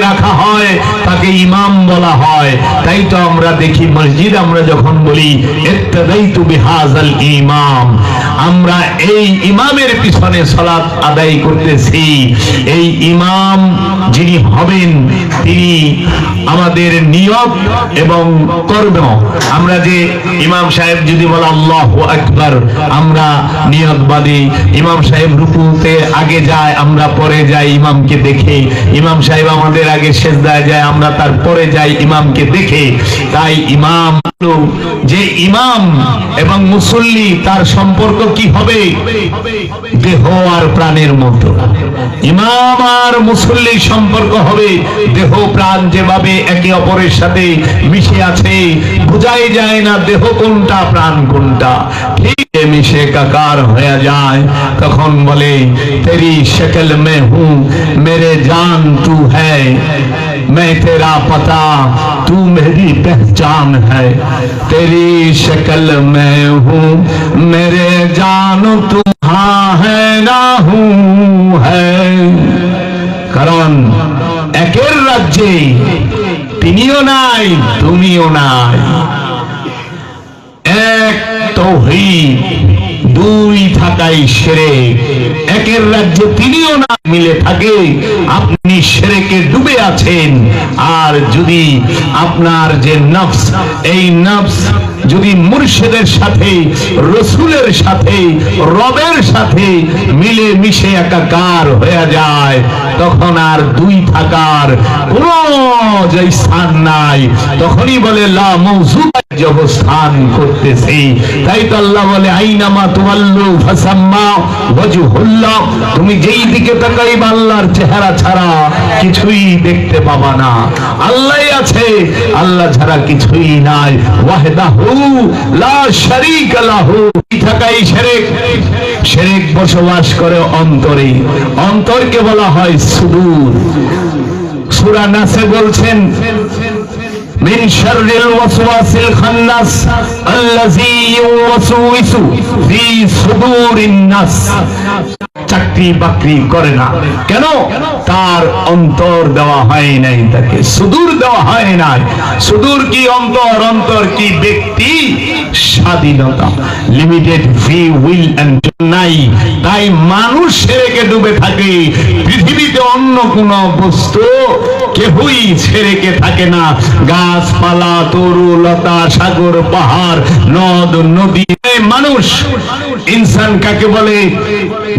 রাখা হয় তাকে ইমাম বলা হয়। তাই তো আমরা দেখি মসজিদ আমরা যখন বলি ইত্তাদাইতু বিহাযাল ইমাম, আমরা এই ইমামের পিছনে সালাত আদায় করতেছি। এই ইমাম যিনি হবেন তিনি আমাদের নিয়ত এবং কর্ম, আমরা যে ইমাম সাহেব যদি বলে আল্লাহু আকবার আমরা নিয়ত বাঁধি, ইমাম সাহেব রুকুতে আগে যায় আমরা পরে যাই ইমামকে দেখে, ইমাম সাহেব আমাদের আগে সেজদায় যায় আমরা তারপরে যাই ইমামকে দেখে। তাই ইমাম যে ইমাম এবং মুসল্লি তার সম্পর্ক কি হবে? দেহ আর প্রাণের মতো। ইমাম আর মুসল্লির সম্পর্ক হবে দেহ প্রাণ, যেভাবে একে অপরের সাথে মিশে আছে, বোঝাই যায় না দেহ কোনটা প্রাণ কোনটা, ঠিক মিশে একাকার হয়ে যায়। তখন বলে তেরি শক্ল মে হু মেরে জান তু হ্যায়, मैं तेरा पता तू मेरी पहचान है, तेरी शक्ल मैं हूँ मेरे जान तू हाँ है ना हूँ है। কারণ একের রাজ্যে তিনিও নাই তুমিও নাই, এক তাওহীদ, দুই থাকাই শিরক। একের রাজ্যে তিনিও না মিলে থাকে, আপনি শিরকে ডুবে আছেন। আর যদি আপনার যে নফস, এই নফস যদি মুর্শিদের সাথে, রসুলের সাথে, রবের সাথে মিলে মিশে একাকার হয়ে যায়, তখন আর দুই থাকার কোনো যে স্থান নাই, তখনই বলে লা মওজুদ অবস্থান করতেছি। তাই তো আল্লাহ বলে আইনামা তুওয়াল্লু ফাসাম্মা ওয়াজহুল্লাহ, তুমি যেই দিকে তাকাইবা আল্লাহর চেহারা ছাড়া কিছুই দেখতে পাবা না। আল্লাহই আছে, আল্লাহ ছাড়া কিছুই নাই। ওয়াহদাহু লা শারীকা লাহু, থাকাই শিরক। শিরক বসবাস করে অন্তরে, অন্তরকে বলা হয় সুদূর। সূরা নাসে বলছেন মিন শাররিল ওয়াসওয়াসিল খান্নাস আল্লাযী ইউওয়াসউইসু ফি সুদুরিন নাস। চাকরি বাকরি করে না কেন? তার অন্তর দেওয়া হয় নাই, তাকে সুদূর দেওয়া হয় নাই। সুদূর কি অন্তর, অন্তর কি ব্যক্তি স্বাধীনতা, লিমিটেড ফ্রি উইল এন্ড নাই। তাই মানুষ শিরকে ডুবে থাকে, পৃথিবীতে অন্য কোন বস্তু কেহই শিরকে থাকে না। গাছপালা, তরু লতা, সাগর পাহাড়, নদ নদী, মানুষ। ইনসান কাকে বলে?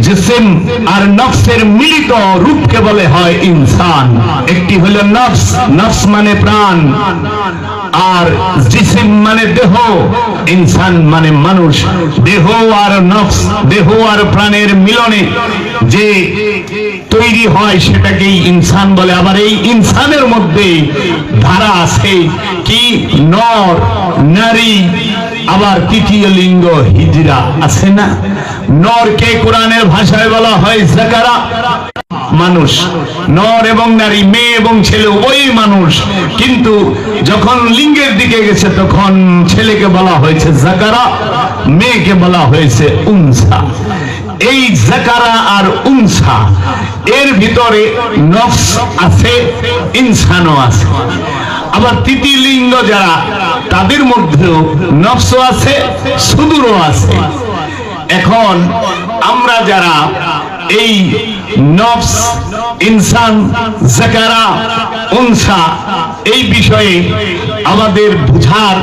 জিসম আর নফসের মিলিত রূপকে বলে হয় ইনসান। একটি হলো নফস, নফস মানে প্রাণ, আর জিসম মানে দেহ, ইনসান মানে মানুষ। দেহ আর নফস, দেহ আর প্রাণের মিলনে যে তৈরি হয় সেটাকেই ইনসান বলে। আবার এই ইনসানের মধ্যে ধারা আছে কি? নর, নারী, আবার তৃতীয় লিঙ্গ হিজরা আছে না? নরকে কোরআনের ভাষায় বলা হয় যাকারা, মানুষ। নর এবং নারী, মেয়ে এবং ছেলে উভয়ই মানুষ, কিন্তু যখন লিঙ্গের দিকে গেছে তখন ছেলেকে বলা হয়েছে যাকারা, মেয়েকে বলা হয়েছে উনসা। এই যাকারা আর উনসা এর ভিতরে নফস আছে, ইনসানও আছে। আবার তৃতীয় লিঙ্গ যারা, তাদের মধ্যেও নফসও আছে, সুদূরও আছে। এখন আমরা যারা এই নফস, ইনসান, যাকারা, উনসা এই বিষয়ে আমাদের বুঝার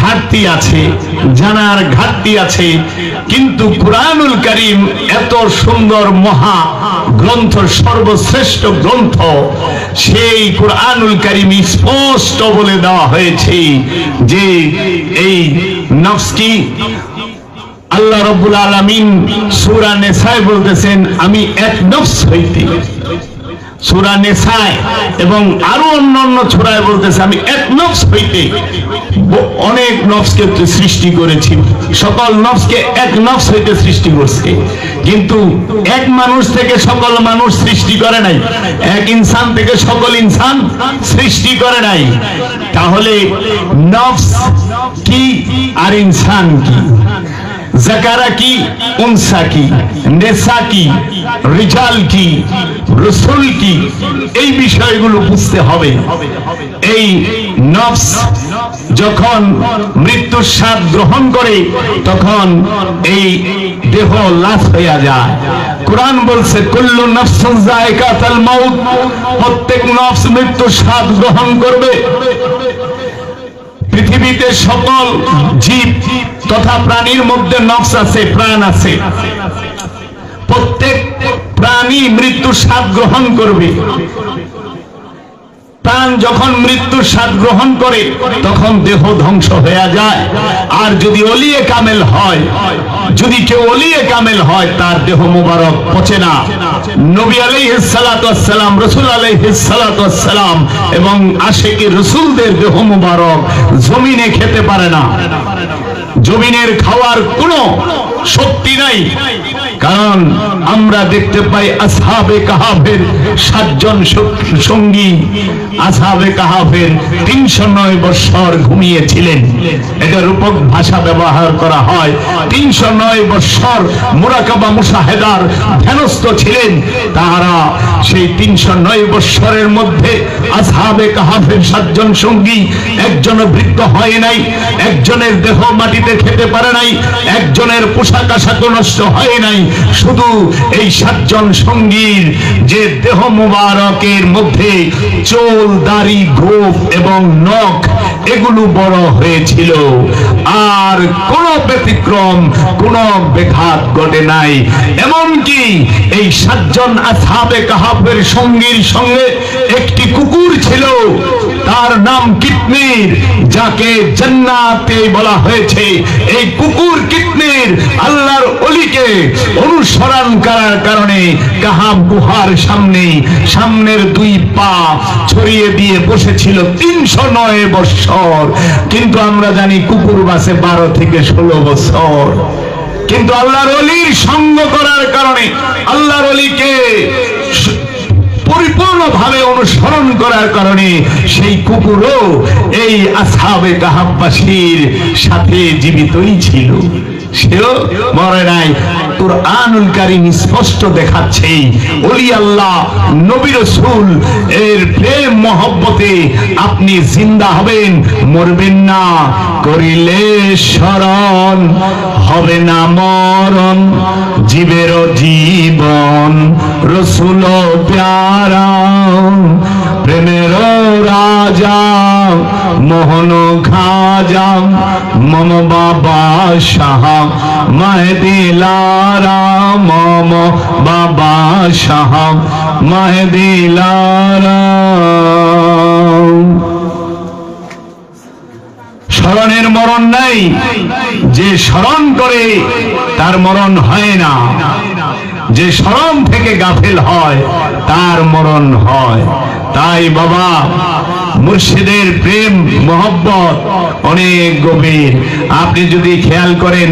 ঘাটতি আছে, জানার ঘাটতি আছে, কিন্তু কুরআনুল কারীম এত সুন্দর মহা গ্রন্থ, সর্বশ্রেষ্ঠ গ্রন্থ, সেই কুরআনুল কারীম স্পষ্ট বলে দেওয়া হয়েছে যে এই নফস কি। আল্লাহ রাব্বুল আলামিন সূরা নিসায় বলতেছেন আমি এক নফস হইতে, সূরা নিসায় এবং আরো অন্যান্য সূরায় বলতেছে আমি এক নফস হইতে অনেক নফসকে সৃষ্টি করেছি, সকল নফসকে এক নফস হইতে সৃষ্টি করছে। কিন্তু এক মানুষ থেকে সকল মানুষ সৃষ্টি করে নাই, এক ইনসান থেকে সকল ইনসান সৃষ্টি করে নাই। তাহলে নফস কি আর ইনসান কি? জাকারা কি, উনসা কি, নেসা কি, রিজাল কি, রাসূল কি, এই বিষয়গুলো বুঝতে হবে। এই নফস যখন মৃত্যুর স্বাদ গ্রহণ করে তখন এই দেহ লাশ হয়ে যায়। কুরআন বলছে কুল্লু নাফসিন যায়কাতুল মাউত, প্রত্যেক নফস মৃত্যুর স্বাদ গ্রহণ করবে। পৃথিবীতে সকল জীব তথা প্রাণীর মধ্যে নফস আছে, প্রাণ আছে। প্রত্যেক প্রাণী মৃত্যুর স্বাদ গ্রহণ করবে। প্রাণ যখন মৃত্যুর স্বাদ গ্রহণ করে তখন দেহ ধ্বংস হয়ে যায়। আর যদি ওলিয়ে কামেল হয়, যদি কেউ ওলিয়ে কামেল হয়, তার দেহ মুবারক পচে না। নবী আলাইহিস সালাতু ওয়াস সালাম, রাসূল আলাইহিস সালাতু ওয়াস সালাম এবং আশিকি রাসূলদের দেহ মুবারক জমিনে খেতে পারে না। জমিনের খাওয়ার কোনো শক্তি নাই। কারণ আমরা দেখতে পাই আসহাবে কাহাফের 7 জন সঙ্গী আসহাবে কাহাফের 309 বছর ঘুমিয়েছিলেন। এটা রূপক ভাষা ব্যবহার করা হয়। 309 বছর মুরাকাবা মুশাহেদার ধ্যানস্থ ছিলেন। তারা সেই 309 বছরের মধ্যে আসহাবে কাহাফের 7 জন সঙ্গী একজনও বৃদ্ধ হয় নাই, একজনের দেহ মাটিতে খেতে পারে নাই, একজনের পোশাক আশাক নষ্ট হয় নাই। শুধু এই 7 জন সঙ্গীর যে দেহ মুবারকের মধ্যে চুল, দাড়ি, গোঁফ এবং নখ এগুলো বড় হয়েছিল। আর কোন ব্যতিক্রম, কোন ব্যাঘাত ঘটে নাই। এমনকি এই 7 জন আসহাবে কাহাফের সঙ্গীর সঙ্গে একটি কুকুর ছিল, তার নাম কিতমির, যাকে জান্নাতে বলা হয়েছে। এই কুকুর কিতমির আল্লাহর ওলিকে অনুসরণ করার কারণে কাহাফ গুহার সামনের 2 পা ছড়িয়ে দিয়ে বসেছিল 309 বছর। কিন্তু আমরা জানি কুকুর বাসে 12 থেকে 16 বছর। কিন্তু আল্লাহর ওলির সঙ্গ করার কারণে, আল্লাহর ওলিকে পরিপূর্ণভাবে অনুসরণ করার কারণে সেই কুকুরও এই আসহাবে কাহাফবাসীর সাথে জীবিতই ছিল, সেও মরে নাই। কুরআনুল কারীম স্পষ্ট দেখাচ্ছে ওলি আল্লাহ, নবী রাসূল এর প্রেম মহব্বতে আপনি জিন্দা হবেন, মরবেন না। করিলে শরণ হবে না মরণ, জীবের জীবন রাসূল প্যারা, প্রেমের রাজা মোহন খাজা, মম বাবা শাহ মেহেদী লারা, মম বাবা শাহ মেহেদী লারা। স্মরণের মরণ নাই, যে স্মরণ করে তার মরণ হয় না। যে স্মরণ থেকে গাফেল হয় তার মরণ হয়। তাই বাবা, মুর্শিদের প্রেম মহব্বত অনেক গভীর। আপনি যদি খেয়াল করেন,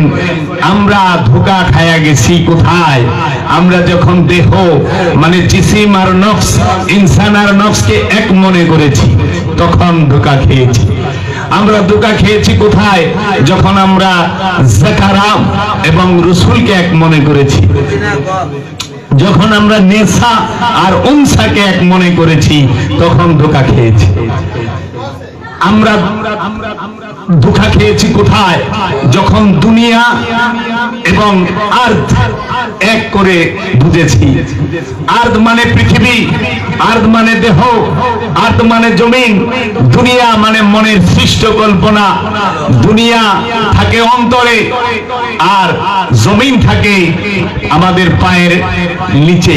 আমরা ধোঁকা খায়া গেছি কোথায়? আমরা যখন দেহ মানে জিসিম আর নফস, ইনসান আর নফসকে এক মনে করেছি, তখন ধোঁকা খেয়েছি। আমরা ধোঁকা খেয়েছি কোথায়? যখন আমরা জাকারা এবং রাসূলকে এক মনে করেছি, যখন আমরা নেশা আর উনসাকে এক মনে করেছি, তখন ধোঁকা খেয়েছি। আমরা ধোঁকা খেয়েছি কোথায়? যখন দুনিয়া এবং আর্থ এক করে বুঝেছি। আর্থ মানে পৃথিবী, আর্থ মানে দেহ, আর্থ মানে জমিন, দুনিয়া মানে মনের সৃষ্ট কল্পনা। দুনিয়া থাকে অন্তরে আর জমিন থাকে আমাদের পায়ের নিচে।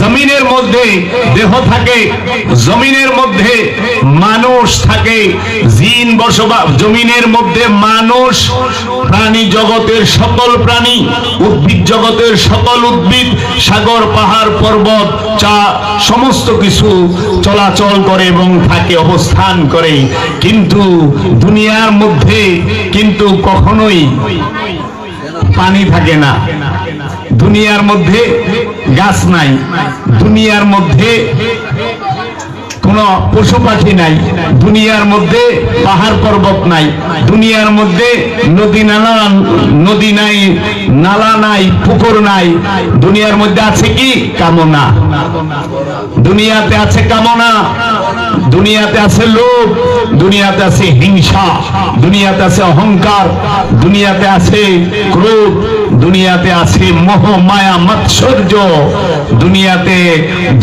জমিনের মধ্যে দেহ থাকে, জমিনের মধ্যে মানুষ থাকে, জিন বসবাস। জমিনের মধ্যে মানুষ, প্রাণী জগতের সকল প্রাণী, উদ্ভিদ জগতের সকল উদ্ভিদ, সাগর পাহাড় পর্বত সমস্ত কিছু চলাচল করে এবং থাকে, অবস্থান করে। কিন্তু দুনিয়ার মধ্যে কিন্তু কখনোই পানি থাকে না, দুনিয়ার মধ্যে গাছ নাই, দুনিয়ার মধ্যে কোন কোনো পশু পাখি নাই, দুনিয়ার মধ্যে পাহাড় পর্বত নাই, দুনিয়ার মধ্যে নদী নাই, নালা নাই, পুকুর নাই। দুনিয়ার মধ্যে আছে কি? কামনা। দুনিয়াতে আছে কামনা, দুনিয়াতে আছে লোভ, দুনিয়াতে আছে হিংসা, দুনিয়াতে আছে অহংকার, দুনিয়াতে আছে ক্রোধ, দুনিয়াতে আছে মোহ মায়া মাৎসর্য, দুনিয়াতে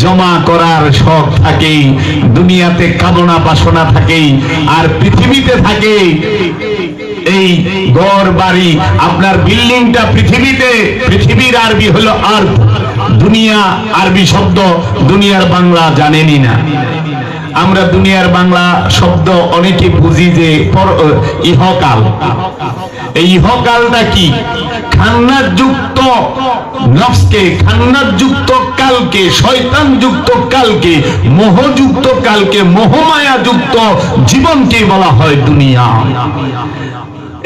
জমা করার শখ থাকে, দুনিয়াতে কামনা বাসনা থাকে। আর পৃথিবীতে থাকে এই ঘর বাড়ি, আপনার বিল্ডিংটা পৃথিবীতে। পৃথিবীর আরবি হলো আর্থ, দুনিয়া আরবি শব্দ, দুনিয়ার বাংলা জানেনই না। আমরা দুনিয়ার বাংলা শব্দ অনেকে বুঝি যে ইহকাল। এই ইহকালটা কি? খান্নাত যুক্ত নফসকে, খান্নাত যুক্ত কালকে, শয়তান যুক্ত কালকে, মোহযুক্ত কালকে, মোহমায়া যুক্ত জীবনকে বলা হয় দুনিয়া।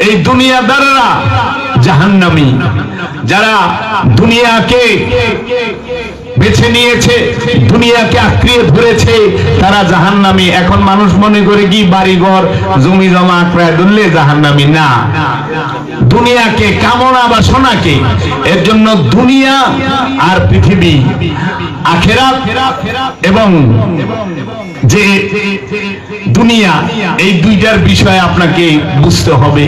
এই দুনিয়াদাররা জাহান্নামী। যারা দুনিয়াকে বেছে নিয়েছে, দুনিয়াকে আঁকড়িয়ে ধরেছে, তারা জাহান্নামী। এখন মানুষ মনে করে কি বাড়িঘর জমি জমা আঁকড়ায় ধরলে জাহান্নামী। না, দুনিয়াকে, কামনা বাসনাকে। এর জন্য দুনিয়া আর পৃথিবী, আখিরাত এবং যে দুনিয়া, এই দুইটার বিষয় আপনাকে বুঝতে হবে।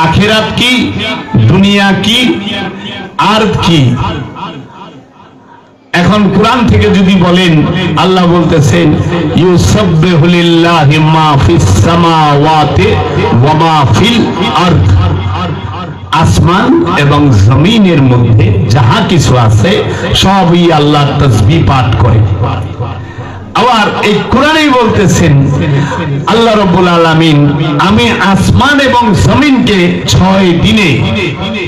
আখিরাত কি, দুনিয়া কি, আর কি। এখন কোরআন থেকে যদি বলেন, আল্লাহ বলতেছেন ইউসাব্বিহু লিল্লাহি মা ফিস সামাওয়াতি ওয়া মা ফিল আরদ। আসমান এবং জমিনের মধ্যে যাহা কিছু আছে সবই আল্লাহর তাসবিহ পাঠ করে। আবার এই কোরআনেই বলতেছেন আল্লাহ রাব্বুল আলামিন, আমি আসমান এবং জমিনকে 6 দিনে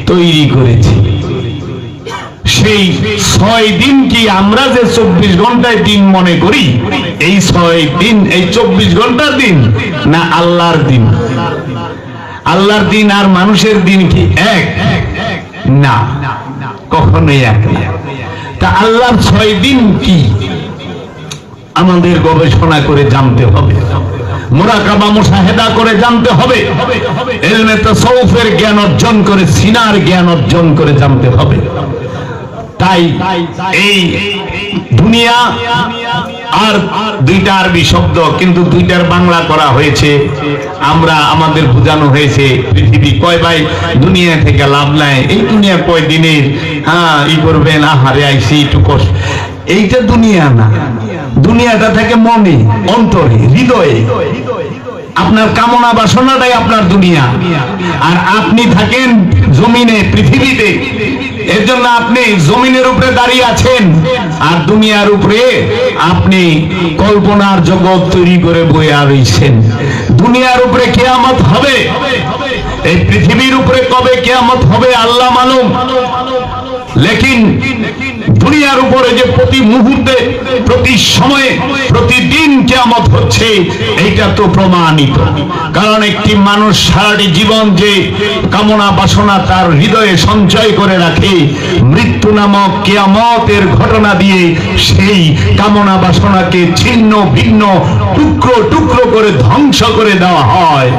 তৈরি করেছি। সেই 6 দিন কি আমরা যে 24 ঘন্টায় দিন মনে করি, এই 6 দিন, এই 24 ঘন্টার দিন না আল্লাহর দিন? আল্লাহর দিন আর মানুষের দিন কি এক? না, কখনোই এক না। তা আল্লাহর 6 দিন কি আমাদের গবেষণা করে জানতে হবে, মুরাকাবা মুশাহেদা করে জানতে হবে, ইলমে তাসাউফের জ্ঞান অর্জন করে, সিনার জ্ঞান অর্জন করে জানতে হবে। তাই এই দুনিয়া আর দুইটা আরবি শব্দ, কিন্তু দুইটার বাংলা করা হয়েছে। আমরা আমাদের বোঝানো হয়েছে পৃথিবী। কয় ভাই দুনিয়া থেকে লাভ নাই, এই দুনিয়া কয় দিনের, হ্যাঁ ই করবেন, আহারে আইসি একটু কষ্ট। এইটা দুনিয়া না, দুনিয়াটা থেকে মনে, অন্তরে, হৃদয়ে। আপনার কামনা বাসনাটাই আপনার দুনিয়া। আর আপনি থাকেন জমিনে, পৃথিবীতে। এর জন্য আপনি জমিনের উপরে দাঁড়িয়ে আছেন, আর দুনিয়ার উপরে আপনি কল্পনার জগৎ তৈরি করে বয়ে রয়েছেন। দুনিয়ার উপরে কিয়ামত হবে, এই পৃথিবীর উপরে কবে কিয়ামত হবে আল্লাহ মালুম। লেকিন দুনিয়ার উপরে যে প্রতি মুহূর্তে, প্রতি সময়ে, প্রতিদিন কিয়ামত হচ্ছে, এইটা তো প্রমাণিত। কারণ একটি মানুষ সারাটি জীবন যে কামনা বাসনা তার হৃদয়ে সঞ্চয় করে রাখে, মৃত্যু নামক কিয়ামতের ঘটনা দিয়ে সেই কামনা বাসনাকে ছিন্ন ভিন্ন, টুকরো টুকরো করে ধ্বংস করে দেওয়া হয়।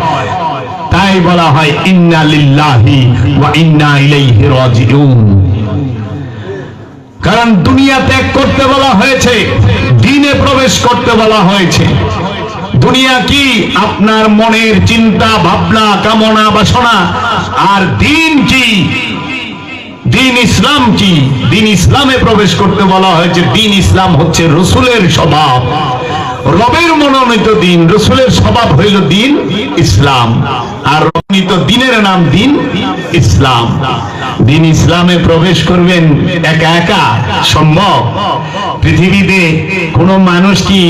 তাই বলা হয় ইন্না লিল্লাহি ওয়া ইন্না ইলাইহি রাজিউন। কারণ দুনিয়া ত্যাগ করতে বলা হয়েছে, দ্বীনে প্রবেশ করতে বলা হয়েছে। দুনিয়া কি? আপনার মনের চিন্তা ভাবনা, কামনা বাসনা। আর দ্বীন কি? দ্বীন ইসলাম কি? দ্বীন ইসলামে প্রবেশ করতে বলা হয়েছে। দ্বীন ইসলাম হচ্ছে রসুলের স্বভাব, রবের মনোনীত দিন। রসুলের স্বভাব হইল দ্বীন ইসলাম, আর মনোনীত দিনের নাম দ্বীন ইসলাম। দ্বীন ইসলামে প্রবেশ করবেন একা একা সম্ভব? পৃথিবীতে কোন মানুষ কি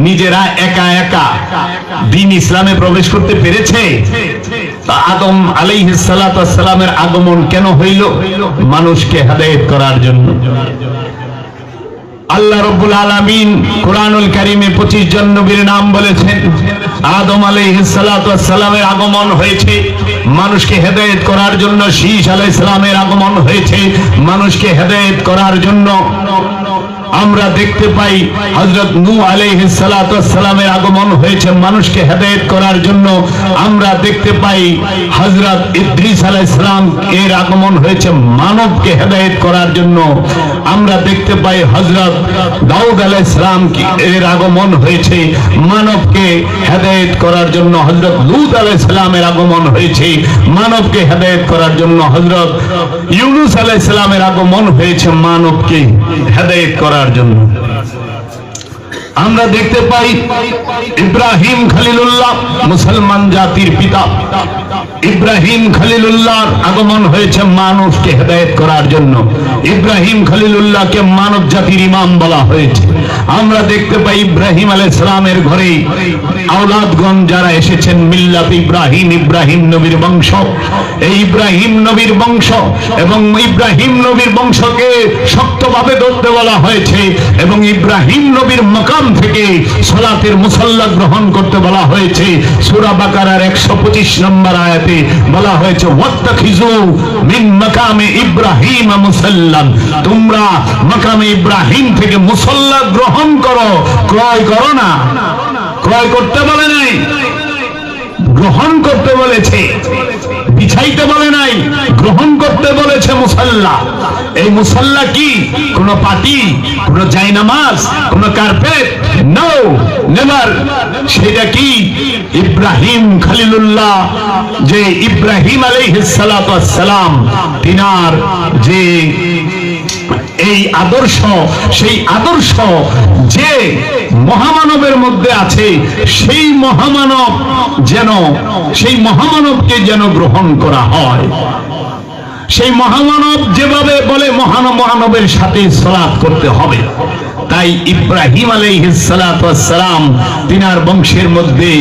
নিজেরা একা একা দ্বীন ইসলামে প্রবেশ করতে পেরেছে? আদম আলাইহিস সালাতু ওয়াস সালামের আগমন কেন হইল? মানুষকে হেদায়েত করার জন্য। আল্লাহ রাব্বুল আলামিন কুরআনুল কারীমে 25 জন নবীর নাম বলেছেন। আদম আলাইহিস সালাতু ওয়াস সালামের আগমন হয়েছে মানুষকে হেদায়েত করার জন্য। শীশ আলাইহিস সালামের আগমন হয়েছে মানুষকে হেদায়েত করার জন্য। আমরা দেখতে পাই হযরত নূহ আলাইহিস সালাতু ওয়াস সালামের আগমন হয়েছে মানুষকে হেদায়েত করার জন্য। আমরা দেখতে পাই হযরত ইদ্রিস আলাইহিস সালাম এর আগমন হয়েছে মানবকে হেদায়েত করার জন্য। আমরা দেখতে পাই হযরত দাউদ আলাইহিস সালাম এর আগমন হয়েছে মানবকে হেদায়েত করার জন্য। হযরত লূত আলাইহিস সালামের আগমন হয়েছে মানবকে হেদায়েত করার জন্য। হযরত ইউনূস আলাইহিস সালামের আগমন হয়েছে মানবকে হেদায়েত করার জন্য। আমরা দেখতে পাই ইব্রাহিম খলিলুল্লাহ মুসলমান জাতির পিতা, ইব্রাহিম খলিলুল্লাহর আগমন হয়েছে মানুষকে হেদায়েত করার জন্য। ইব্রাহিম খলিলুল্লাহকে মানব জাতির ইমাম বলা হয়েছে। আমরা দেখতে পাই ইব্রাহিম আলাইহিস সালামের ঘরে আওলাদগণ যারা এসেছেন মিল্লাত ইব্রাহিম, ইব্রাহিম নবীর বংশ, এই ইব্রাহিম নবীর বংশ এবং ইব্রাহিম নবীর বংশকে শক্তভাবে ধরতে বলা হয়েছে এবং ইব্রাহিম নবীর মাকাম থেকে সালাতের মুসাল্লা গ্রহণ করতে বলা হয়েছে। সূরা বাকারার 125 নম্বর আয়াতে বলা হয়েছে ওয়াত্তাখিযু মিন মাকামে ইব্রাহিম মুসাল্লান, তোমরা মাকামে ইব্রাহিম থেকে মুসাল্লা গ্রহণ করো, ক্রয় করো না। ক্রয় করতে বলে নাই, গ্রহণ করতে বলেছে, বিছাইতে বলে নাই, গ্রহণ করতে বলেছে মুসাল্লা। এই মুসাল্লা কি কোন পাটি, কোন জায়নামাজ, কোন কার্পেট? No, never. সেটা কি ইব্রাহিম খলিলুল্লাহ, যে ইব্রাহিম আলাইহিস সালাতু ওয়াস সালাম তিনার যে এই আদর্শ, সেই আদর্শ যে মহামানবের মধ্যে আছে, সেই মহামানব যেন, সেই মহামানবকে যেন গ্রহণ করা হয়। সেই মহামানব যেভাবে বলে মহানবের সাথে সালাত করতে হবে। তাই ইব্রাহিম আলাইহিস সালাতু ওয়াস সালাম তিনার বংশের মধ্যে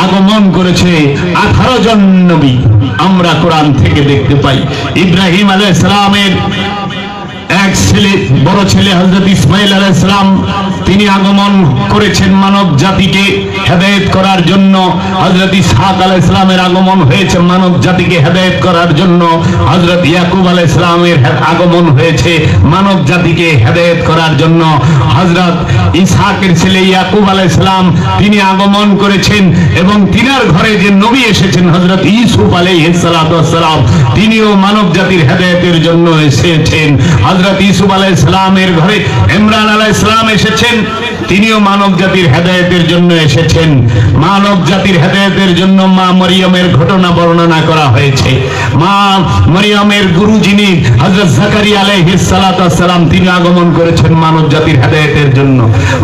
আগমন করেছে 18 জন নবী। আমরা কোরআন থেকে দেখতে পাই ইব্রাহিম আলাইহিস সালামের এক ছেলে, বড় ছেলে হযরত ইসমাঈল আলাইহিস সালাম, তিনি আগমন করেছেন মানব জাতিকে হেদায়েত করার জন্য। হযরত ইসহাক আলাইহিস সালামের আগমন হয়েছে মানব জাতিকে হেদায়েত করার জন্য। হযরত ইয়াকুব আলাইহিস সালামের আগমন হয়েছে মানব জাতিকে হেদায়েত করার জন্য। হযরত ইসহাকের ছেলে ইয়াকুব আলাইহিস সালাম তিনি আগমন করেছেন এবং তিনার ঘরে যে নবী এসেছেন হযরত ইউসুফ আলাইহিস সালাতু ওয়াস সালাম, তিনিও মানব জাতির হেদায়েতের জন্য এসেছেন। হযরত ইউসুফ আলাইহিস সালামের ঘরে ইমরান আলাইহিস সালাম এসেছেন, তিনিও মানব জাতির হেদায়েতের জন্য এসেছেন। মানব জাতির হেদায়েতের জন্য মা মরিয়মের ঘটনা বর্ণনা করা হয়েছে। মা মরিয়মের গুরু যিনি হযরত জাকারিয়া আলাইহিস সালাতু ওয়াস সালাম, তিনি আগমন করেছেন মানব জাতির হেদায়েতের জন্য।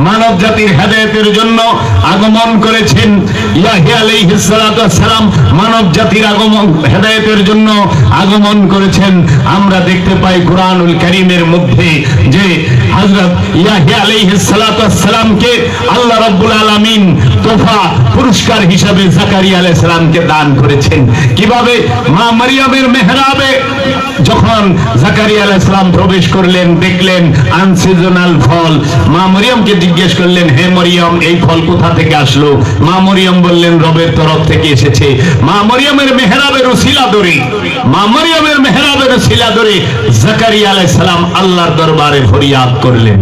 মানব জাতির হেদায়েতের জন্য আগমন করেছেন ইয়াহইয়া আলাইহিস সালাতু ওয়াস সালাম, মানব জাতির আগমন হেদায়েতের জন্য আগমন করেছেন। আমরা দেখতে পাই কুরআনুল কারীমের মধ্যে যে হযরত ইয়াহইয়া আলাইহিস সালাতু ওয়াস সালামকে আল্লাহ রাব্বুল আলামিন তোফা পুরস্কার হিসেবে জাকারিয়া আলাইহিস সালামকে দান করেছেন। কিভাবে? মা মরিয়মের মেহরাবে যখন জাকারিয়া আলাইহিস সালাম প্রবেশ করলেন, দেখলেন আনসিজনাল ফল। মা মরিয়মকে জিজ্ঞেস করলেন, হে মরিয়ম, এই ফল কোথা থেকে আসলো? মা মরিয়ম বললেন, রবের তরফ থেকে এসেছে। মা মরিয়মের মেহরাবের উসিলা ধরে, মা মরিয়মের মেহরাবের উসিলা ধরে জাকারিয়া আলাইহিস সালাম আল্লাহর দরবারে ফরিয়াদ করলেন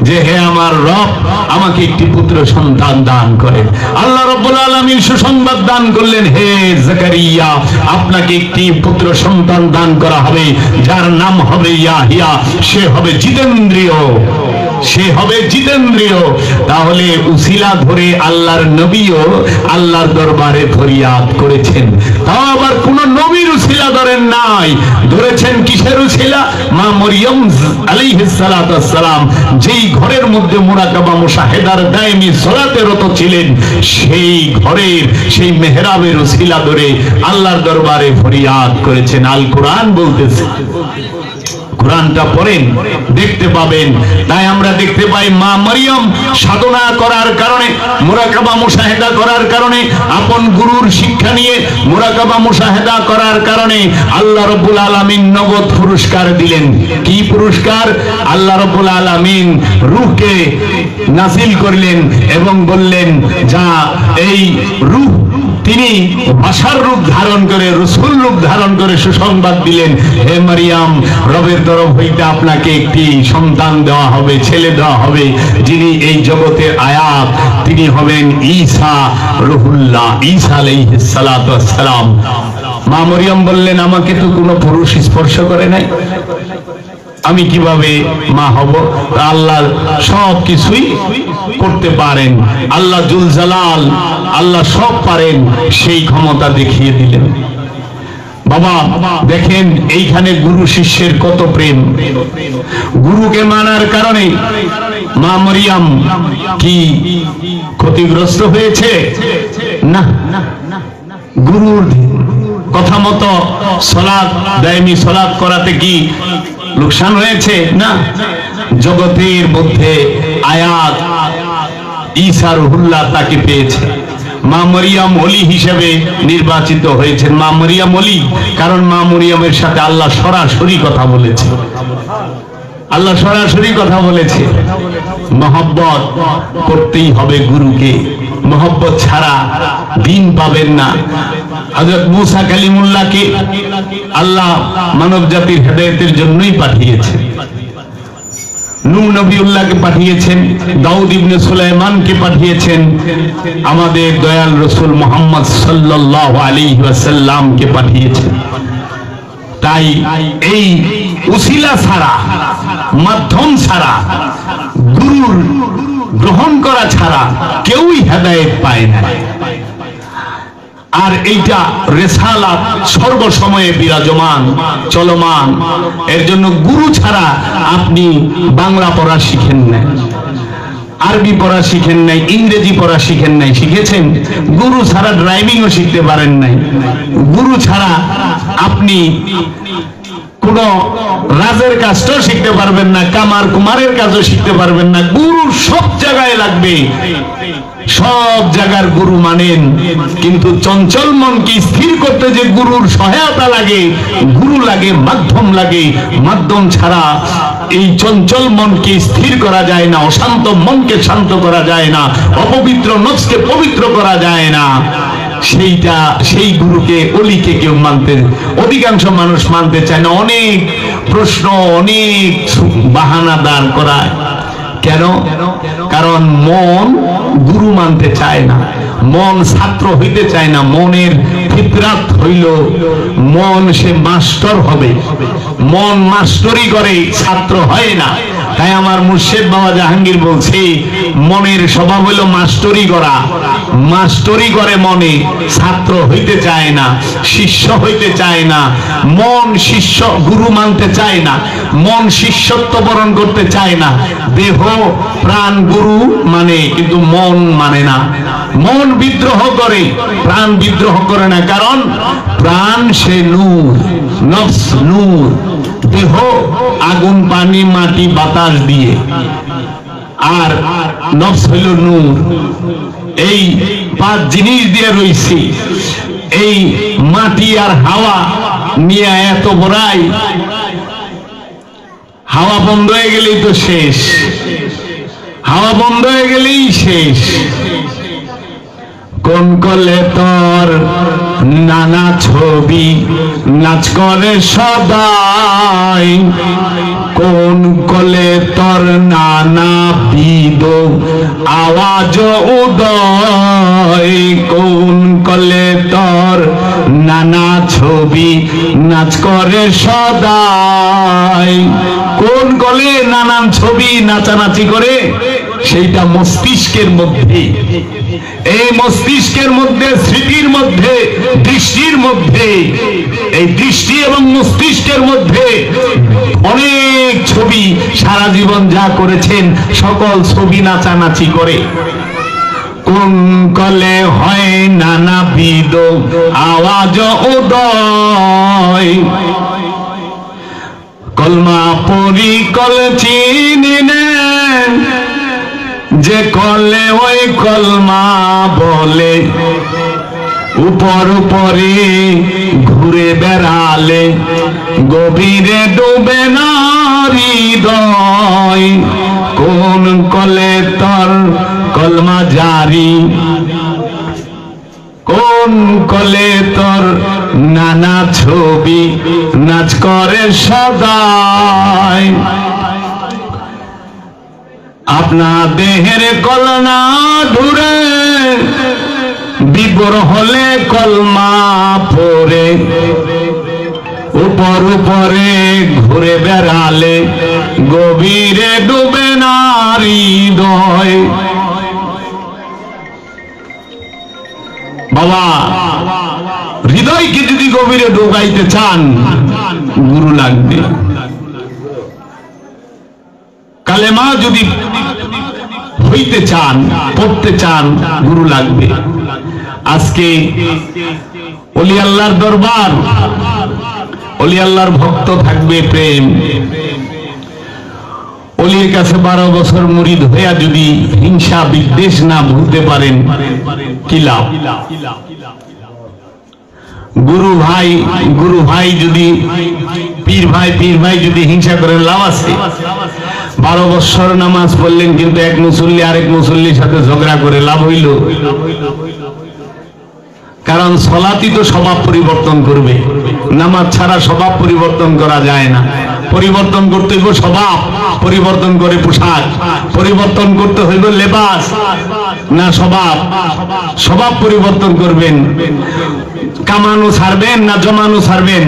যে হে আমার রব, আমাকে একটি পুত্র সন্তান দান করেন। আল্লাহ রাব্বুল আলামিন সুসংবাদ দান করলেন, হে জাকারিয়া, আপনাকে একটি পুত্র সন্তান দান করা হবে, যার নাম হবে ইয়াহইয়া। সে হবে জিতেন্দ্রীয়, সে হবে জিতেন্দ্রীয়। তাহলে উসিলা ধরে আল্লাহর নবীও আল্লাহর দরবারে ফরিয়াদ করেছেন। তাও আবার কোন নবীর উসিলা ধরেন নাই, ধরেছেন কিসের উসিলা? মা মরিয়ম আলাইহিস সালাতু ওয়াস সালাম যেই ঘরের মধ্যে মুরাকাবা মুশাহেদার দায়মি সালাতে রত ছিলেন, সেই ঘরের সেই মেহরাবের উসিলা ধরে আল্লাহর দরবারে ফরিয়াদ করেছেন। আল কোরআন বলতেছে, কোরআনটা পড়েন, দেখতে পাবেন। তাই আমরা দেখতে পাই মা মরিয়ম সাধনা করার কারণে, মুরাকাবা মুশাহেদা করার কারণে, আপন গুরুর শিক্ষা নিয়ে মুরাকাবা মুশাহেদা করার কারণে আল্লাহ রাব্বুল আলামিন নগদ পুরস্কার দিলেন। কি পুরস্কার? আল্লাহ রাব্বুল আলামিন রূহকে নাযিল করলেন এবং বললেন, যা এই রূহ তিনি ভাষার রূপ ধারণ করে, রাসূল রূপ ধারণ করে সুসংবাদ দিলেন, হে মারিয়াম, রবের তরফ হইতে আপনাকে একটি সন্তান দেওয়া হবে, ছেলে দেওয়া হবে, যিনি এই জগতের আয়াত, তিনি হবেন ঈসা রুহুল্লাহ, ঈসা আলাইহিস সালাতু ওয়াস সালাম। মা মরিয়ম বললেন, আমাকে তো কোনো পুরুষ স্পর্শ করে নাই, আমি কিভাবে মা হব? আল্লাহ সব কিছুই করতে পারেন, আল্লাহ জুল জালাল, আল্লাহ সব পারেন, সেই ক্ষমতা দেখিয়ে দিলেন। বাবা দেখেন এইখানে গুরু শিষ্যের কত প্রেম। গুরুকে মানার কারণে মা মরিয়ম কি ক্ষতিগ্রস্ত হয়েছে? না, গুরুর কথা মতো সালাত, দায়মি সালাত করাতে কি লোকসান হয়েছে? না। জগতের মধ্যে আয়াত ঈসা রুহুল্লাহ তাকে পেয়েছে। মা মরিয়ম ওলি হিসেবে নির্বাচিত হয়েছেন। মা মরিয়ম ওলি, কারণ মা মরিয়মের সাথে আল্লাহ সরাসরি কথা বলেছে, আল্লাহ সরাসরি কথা বলেছে। মহব্বত করতেই হবে গুরুকে, মহব্বত ছাড়া দিন পাবেন না। হযরত মুসা কালিমুল্লাহকে আল্লাহ মানব জাতির হেদায়েতের জন্যই পাঠিয়েছেন, নূহ নবিউল্লাহকে পাঠিয়েছেন, দাউদ ইবনে সুলাইমানকে পাঠিয়েছেন, আমাদের দয়াল রাসূল মুহাম্মদ সাল্লাল্লাহু আলাইহি ওয়াসাল্লামকে পাঠিয়েছেন। তাই এই উসিলা ছাড়া, মাধ্যম ছাড়া, গুরুর গ্রহণ করা ছাড়া কেউই হেদায়েত পায় না। আর এইটা রিসালাত সর্বসময়ে বিরাজমান, চলমান। এর জন্য গুরু ছাড়া আপনি বাংলা পড়া শিখেন না, আরবি পড়া শিখেন নাই, ইংরেজি পড়া শিখেন নাই, শিখেছেন? গুরু ছাড়া ড্রাইভিংও শিখতে পারেন নাই। গুরু ছাড়া আপনি কোন রাজের কাজটাও শিখতে পারবেন না, কামার কুমারের কাজও শিখতে পারবেন না। গুরু সব জায়গায় লাগবে, সব জায়গার গুরু মানেন, কিন্তু চঞ্চল মনকে স্থির করতে যে গুরুর সহায়তা লাগে, গুরু লাগে, মাধ্যম লাগে। মাধ্যম ছাড়া এই চঞ্চল মনকে স্থির করা যায় না, অশান্ত মনকে শান্ত করা যায় না, অপবিত্র নফসকে পবিত্র করা যায় না। সেইটা, সেই গুরুকে, অলিকে কেউ মানতে, অধিকাংশ মানুষ মানতে চায় না। অনেক প্রশ্ন, অনেক বাহানা দাঁড় করায়। কেন? কারণ মন গুরু মানতে চায় না, মন ছাত্র হইতে চায় না। মনের ফিতরাত হইল মন সে মাস্টার হবে, মন মাস্টারি করে, ছাত্র হয় না। তাই আমার মুর্শিদ বাবা জাহাঙ্গীর বলছে, মনের স্বভাব হইল মাস্টারি করা, মাস্টারি করে মনে, ছাত্র হইতে চায় না, শিষ্য হইতে চায় না। মন শিষ্য, গুরু মানতে চায় না, মন শিষ্যত্ব বরণ করতে চায় না। দেহ প্রাণ গুরু মানে, কিন্তু মন মানে না। মন বিদ্রোহ করে, প্রাণ বিদ্রোহ করে না, কারণ প্রাণ সে নূর, নফস নূর, দেহ আগুন, পানি, মাটি, বাতাস দিয়ে, আর নফস হইল নূর। এই পাঁচ জিনিস দিয়ে রয়েছে। এই মাটি আর হাওয়া নিয়ে এত বড়াই, হাওয়া বন্ধ হয়ে গেলেই তো শেষ, হাওয়া বন্ধ হয়ে গেলেই শেষ। কোন কলে তোর নানা ছবি নাচ করে সদাই, কোন কলে তোর নানা বিদ আওয়াজ উদয়, কোন কলে তোর নানা ছবি নাচ করে সদাই। কোন কলে নানান ছবি নাচানাচি করে? সেইটা মস্তিষ্কের মধ্যে। এই মস্তিষ্কের মধ্যে, স্মৃতির মধ্যে, দৃষ্টির মধ্যে, এই দৃষ্টি এবং মস্তিষ্কের মধ্যে অনেক ছবি, সারা জীবন যা করেছেন সকল ছবি নাচানাচি করে। কোন কলে হয় নানাবিধ আওয়াজ উদয়, কলমা পড়ি কল চিনি নেন, যে কলে ওই কলমা বলে, উপর উপরে ঘুরে বেড়ালে গভীরে ডুবে না হৃদয়। কোন কলে তোর কলমা জারি, কোন মন কলে তোর নানা ছবি নাচ করে সদাই, আপনা দেহের কলনা ধুরে বিবর হলে কলমা পড়ে, উপর উপরে ঘুরে বেড়ালে গভীরে ডুবে না হৃদয়। বাবা, হৃদয়কে যদি গভীরে ঢোকাইতে চান গুরু লাগবে। কালেমা যদি হইতে চান, পড়তে চান, গুরু লাগবে। আজকে ওলি আল্লাহর দরবার, ওলি আল্লাহর ভক্ত থাকবে প্রেম। ওলির কাছে 12 বছর মুরিদ হইয়া যদি হিংসা বিদ্বেষ না ভুলতে পারেন কি লাভ? গুরু ভাই যদি পীর ভাই যদি হিংসা করেন লাভ আছে? 12 বছর নামাজ পড়লেন কিন্তু এক মুসল্লি আরেক মুসল্লির সাথে ঝগড়া করে লাভ হইল? কারণ সলাতই তো স্বভাব পরিবর্তন করবে, নামাজ ছাড়া স্বভাব পরিবর্তন করা যায় না। পরিবর্তন করতে হইব স্বভাব, পরিবর্তন করে পোশাক, পরিবর্তন করতে হইব লেবাস না স্বভাব? স্বভাব পরিবর্তন করবেন। কামানো ছাড়বেন না জমানো ছাড়বেন?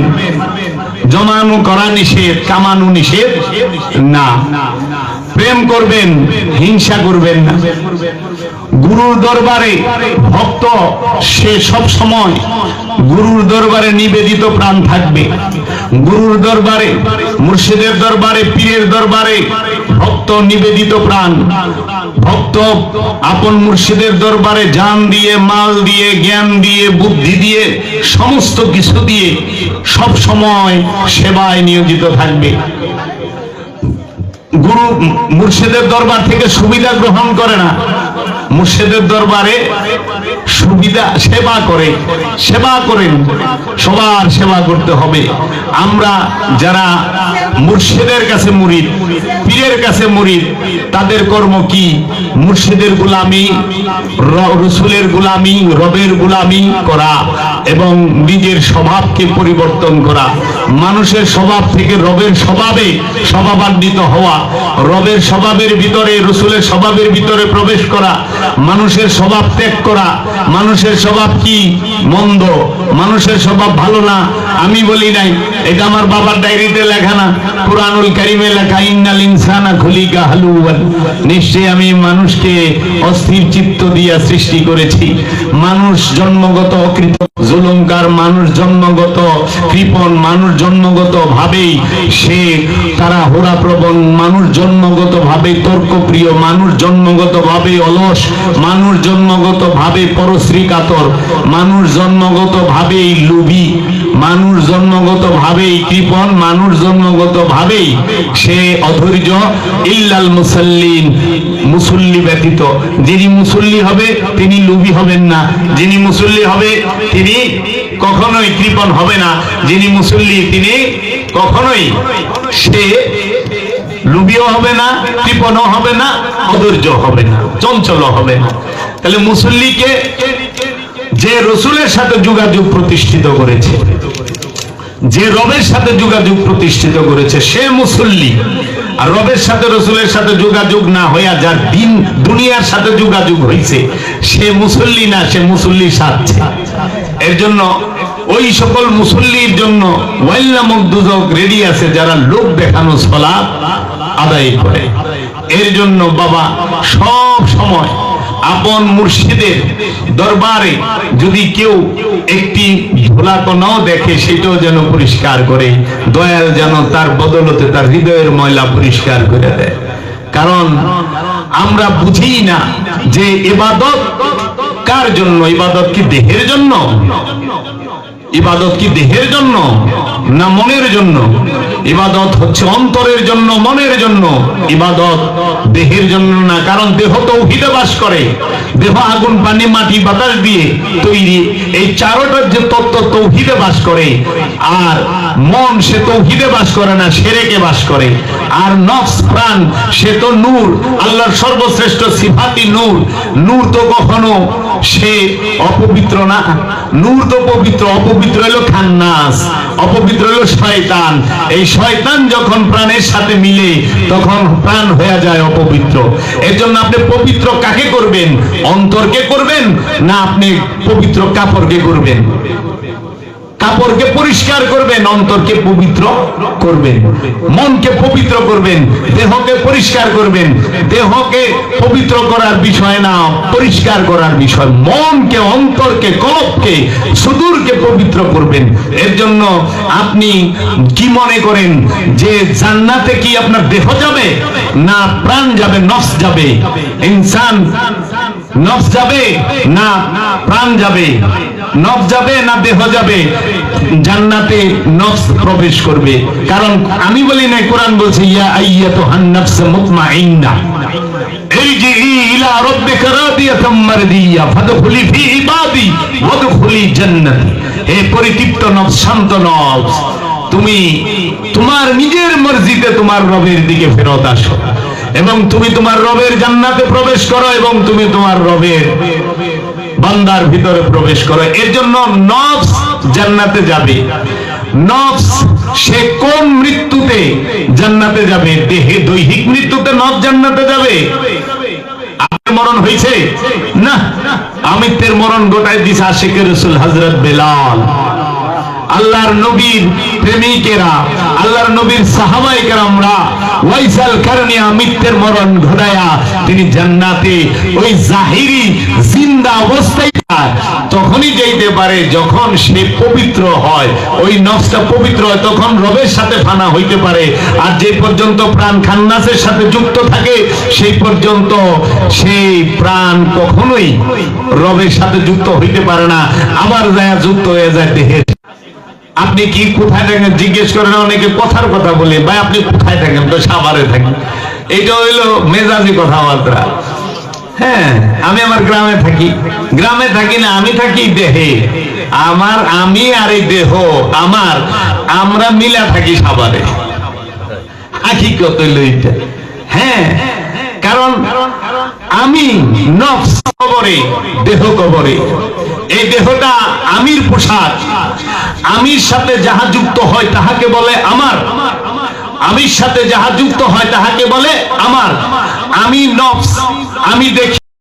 জমানো করা নিষেধ, কামানো নিষেধ না। প্রেম করবেন, হিংসা করবেন না। গুরুর দরবারে ভক্ত সে সব সময় গুরুর দরবারে নিবেদিত প্রাণ থাকবে। গুরুর দরবারে, মুর্শিদের দরবারে, পীরের দরবারে ভক্ত নিবেদিত প্রাণ। ভক্ত আপন মুর্শিদের দরবারে জান দিয়ে, মাল দিয়ে, জ্ঞান দিয়ে, বুদ্ধি দিয়ে, সমস্ত কিছু দিয়ে সব সময় সেবায় নিয়োজিত থাকবে। গুরু মুর্শিদের দরবার থেকে সুবিধা গ্রহণ করে না, মুর্শিদের দরবারে সুবিধা সেবা করে। সেবা করেন, সবার সেবা করতে হবে। আমরা যারা মুর্শিদের কাছে মুরিদ, পীরের কাছে মুরিদ, তাদের কর্ম কি? মুর্শিদের গোলামি, রসুলের গোলামি, রবের গোলামি করা এবং নিজের স্বভাবকে পরিবর্তন করা। মানুষের স্বভাব থেকে রবের স্বভাবে স্বভাবান্বিত হওয়া, রবের স্বভাবের ভিতরে, রসুলের স্বভাবের ভিতরে প্রবেশ করা, মানুষের স্বভাব ত্যাগ করা। মানুষের স্বভাব কি? মন্দ, মানুষের স্বভাব ভালো না। আমি বলি নাই, এটা আমার বাবার ডায়েরিতে লেখা না, কুরআনুল কারীমে লেখা, ইন্নাল ইনসানা খুলিকা হালুওয়ান। নিশ্চয়ই আমি মানুষকে অস্থির চিত্ত দিয়া সৃষ্টি করেছি। মানুষ জন্মগত অকৃত, জুলুমকার, মানুষ জন্মগত কৃপণ, মানুষ জন্মগত ভাবেই সে তারা হোরাপ্রবণ, মানুষ জন্মগত ভাবে তর্কপ্রিয়, মানুষ জন্মগত ভাবে অলস, মানুষ জন্মগত ভাবে পরশ্রী কাতর, মানুষ জন্মগত ভাবেই লোভী, মানুষ জন্মগত ভাবেই কৃপণ, মানুষ জন্মগত ভাবেই সে অধৈর্য। ইল্লাল মুসাল্লিন, মুসল্লি ব্যতীত। যিনি মুসল্লি হবে তিনি লোভী হবেন না, যিনি মুসল্লি হবে তিনি কখনোই কৃপণ হবে না, যিনি মুসল্লি তিনি কখনোই সে লোভীও হবে না, কৃপণও হবে না, অধৈর্য হবে না, চঞ্চল হবে না। তাহলে মুসল্লিকে যে রসুলের সাথে যোগাযোগ প্রতিষ্ঠিত করেছে, যে রবের সাথে যোগাযোগ প্রতিষ্ঠিত করেছে, সে মুসল্লি। আর রবের সাথে, রসুলের সাথে যোগাযোগ না হইয়া যার দিন দুনিয়ার সাথে যোগাযোগ হয়েছে, সে মুসল্লি না, সে মুসল্লি সাজছে। এর জন্য ওই সকল মুসল্লির জন্য ওয়াইল নামক দুজক রেডি আছে, যারা লোক দেখানো সালাত আদায় করে। এর জন্য বাবা সব সময় আপন মুর্শিদের দরবারে যদি কেউ একটি ধুলাকণাও দেখে, সেটাও যেন পরিষ্কার করে, দয়াল যেন তার বদলতে তার হৃদয়ের ময়লা পরিষ্কার করে দেয়। কারণ আমরা বুঝি না যে ইবাদত কার জন্য। ইবাদত কি দেহের জন্য? ইবাদত কি দেহের জন্য না মনের জন্য? ইবাদত হচ্ছে অন্তরের জন্য, মনের জন্য। ইবাদত দেহের জন্য না, কারণ দেহ তৌহিদে বাস করে। দেহ আগুন, পানি, মাটি, বাতাস দিয়ে তৈরি। এই চারটার যে তত্ত্ব তৌহিদে বাস করে, আর মন সে তৌহিদে বাস করে না, শিরকে বাস করে। আর নফস, প্রাণ, সে তো নূর, আল্লাহর সর্বশ্রেষ্ঠ সিফাতি নূর। নূর তো কখনো সে অপবিত্র না? নূর তো পবিত্র, অপবিত্র হলো খান্নাস, অপবিত্র হলো শয়তান। এই শয়তান যখন প্রাণের সাথে মিলে তখন প্রাণ হয়ে যায় অপবিত্র। এর জন্য আপনি পবিত্র কাকে করবেন? অন্তরকে করবেন না আপনি পবিত্র কাপড়কে করবেন? কাপড়কে পরিষ্কার করবেন, অন্তরকে পবিত্র করবেন, মনকে পবিত্র করবেন, দেহকে পরিষ্কার করবেন। দেহকে পবিত্র করার বিষয় না, পরিষ্কার করার বিষয়। মনকে, অন্তরকে, কলবকে, সুদূরকে পবিত্র করবেন। এর জন্য আপনি কি মনে করেন যে জান্নাতে কি আপনার দেহ যাবে না প্রাণ যাবে, নফস যাবে? ইনসান নফস যাবে না প্রাণ যাবে? নফস যাবে না দেহ যাবে? জান্নাতে নফস প্রবেশ করবে। কারণ আমি বলি না, কোরআন বলছে ইয়া আইয়াতুহান নাফস মুতমাইন্নাহ ইরজিই ইলা রাব্বিকা রাদিয়াতাম মারদিয়া ফাদখুলি ফি ইবাদি ওয়াদখুলি জান্নাতি। হে পরিতৃপ্ত নফস, শান্ত নফস, তুমি তোমার নিজের মর্জিতে তোমার রবের দিকে ফেরত আসো এবং তুমি তোমার রবের জান্নাতে প্রবেশ করো এবং তুমি তোমার রবের বান্দার ভিতরে প্রবেশ করো। এর জন্য নফস জান্নাতে যাবে। নফস সে কোন মৃত্যুতে জান্নাতে যাবে? দেহে দৈহিক মৃত্যুতে নফস জান্নাতে যাবে? আপনার মরণ হয়েছে না? আমিত্বের মরণ গোটায় দিছে আশিকে রাসূল হযরত বেলাল। আল্লাহর নবীর প্রেমিকেরা, আল্লাহর নবীর সাহাবায়ে কেরামরা ওয়াইসাল কারণে মৃত্যুর মরণ ঘটায়া তিনি জান্নাতে ওই জাহিরি জিন্দা অবস্থায় তখনই যেতে পারে যখন সে পবিত্র হয়, ওই নফসটা পবিত্র হয়, তখন রবের সাথে ফানা হইতে পারে। আর যে পর্যন্ত প্রাণ খান্নাসের সাথে যুক্ত থাকে সেই পর্যন্ত সেই প্রাণ কখনোই রবের সাথে যুক্ত হইতে পারে না, আবার যায় যুক্ত হয়ে যায় দেহের। আপনি কি কোথায় থাকেন জিজ্ঞেস করেন, অনেকে কথার কথা বলে, ভাই আপনি কোথায় থাকেন? তো সাভারে থাকি। এটা হইলো মেজাজি কথাবার্তা। হ্যাঁ, আমি আমার গ্রামে থাকি। গ্রামে থাকি না, আমি থাকি দেহে। আমার আমি আর এই দেহ আমার, আমরা মিলা থাকি সাভারে। হাকিকত হইলো এইটা। হ্যাঁ, কারণ আমি নফস কবরে, দেহ কবরে। এই দেহটা আমির পোশাক। আমির সাথে যাহা যুক্ত হয় তাহাকে বলে আমার। আমির সাথে যাহা যুক্ত হয় তাহাকে বলে আমার। আমি নফস, আমি দেখি